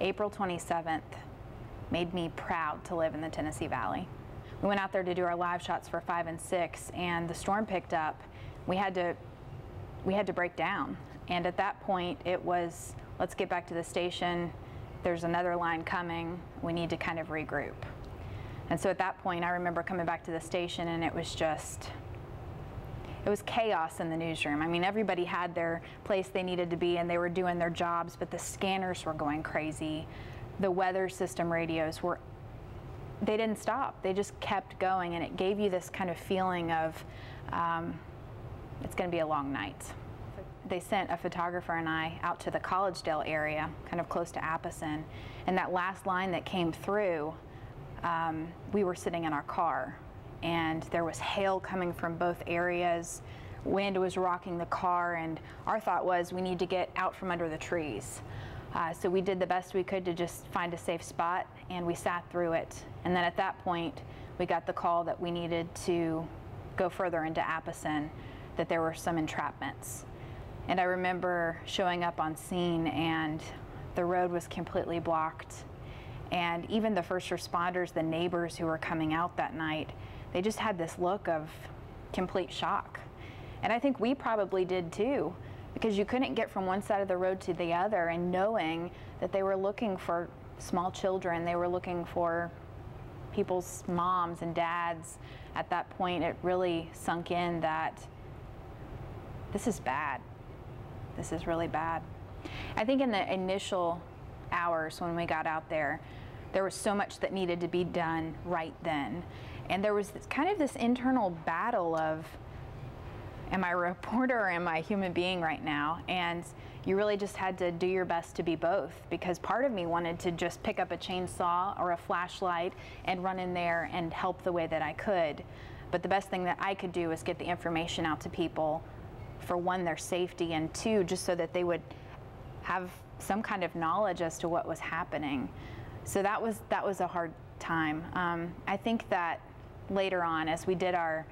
April 27th made me proud to live in the Tennessee Valley. We went out there to do our live shots for 5 and 6, and the storm picked up. We had to break down, and at that point it was, let's get back to the station. There's another line coming. We need to kind of regroup. And so at that point, I remember coming back to the station, and it was chaos in the newsroom. I mean, everybody had their place they needed to be, and they were doing their jobs, but the scanners were going crazy. The weather system radios they didn't stop. They just kept going, and it gave you this kind of feeling of it's going to be a long night. They sent a photographer and I out to the Collegedale area, kind of close to Appleton, and that last line that came through, we were sitting in our car, and there was hail coming from both areas. Wind was rocking the car, and our thought was we need to get out from under the trees. So we did the best we could to just find a safe spot, and we sat through it. And then at that point, we got the call that we needed to go further into Appleton, that there were some entrapments. And I remember showing up on scene, and the road was completely blocked. And even the first responders, the neighbors who were coming out that night, they just had this look of complete shock. And I think we probably did too, because you couldn't get from one side of the road to the other, and knowing that they were looking for small children, they were looking for people's moms and dads. At that point, it really sunk in that this is bad. This is really bad. I think in the initial hours when we got out there was so much that needed to be done right then. And there was kind of this internal battle of, am I a reporter or am I a human being right now? And you really just had to do your best to be both, because part of me wanted to just pick up a chainsaw or a flashlight and run in there and help the way that I could. But the best thing that I could do was get the information out to people, for one, their safety, and two, just so that they would have some kind of knowledge as to what was happening. So that was a hard time. I think that later on, as we did our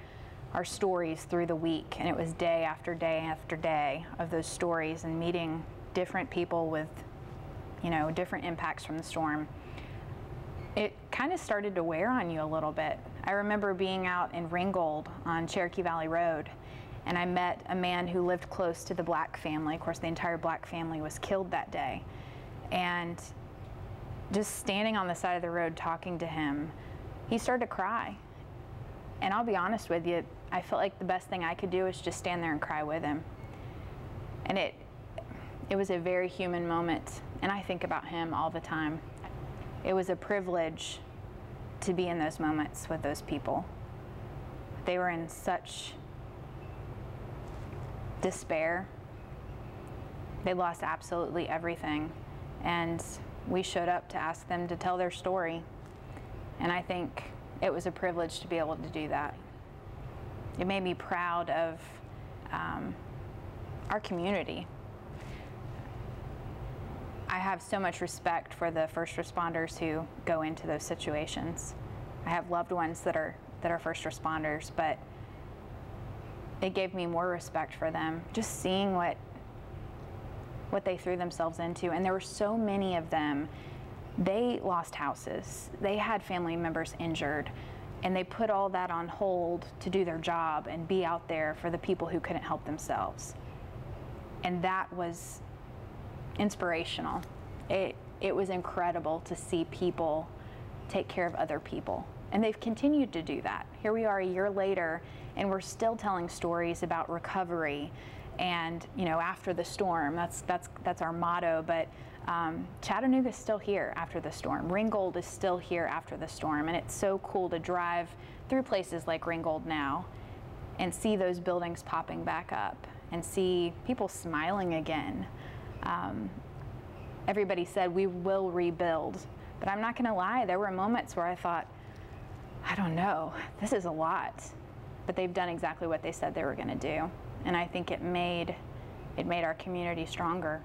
stories through the week, and it was day after day after day of those stories and meeting different people with, different impacts from the storm, it kind of started to wear on you a little bit. I remember being out in Ringgold on Cherokee Valley Road, and I met a man who lived close to the Black family. Of course, the entire Black family was killed that day. And just standing on the side of the road talking to him, he started to cry. And I'll be honest with you, I felt like the best thing I could do was just stand there and cry with him. And it was a very human moment, and I think about him all the time. It was a privilege to be in those moments with those people. They were in such despair. They lost absolutely everything, and we showed up to ask them to tell their story, and I think it was a privilege to be able to do that. It made me proud of our community. I have so much respect for the first responders who go into those situations. I have loved ones that are first responders, but it gave me more respect for them, just seeing what they threw themselves into. And there were so many of them. They lost houses. They had family members injured, and they put all that on hold to do their job and be out there for the people who couldn't help themselves. And that was inspirational. It was incredible to see people take care of other people. And they've continued to do that. Here we are a year later, and we're still telling stories about recovery and, after the storm. That's our motto, but Chattanooga's still here after the storm. Ringgold is still here after the storm, and it's so cool to drive through places like Ringgold now and see those buildings popping back up and see people smiling again. Everybody said we will rebuild, but I'm not gonna lie, there were moments where I thought, I don't know, this is a lot. But they've done exactly what they said they were gonna do. And I think it made our community stronger.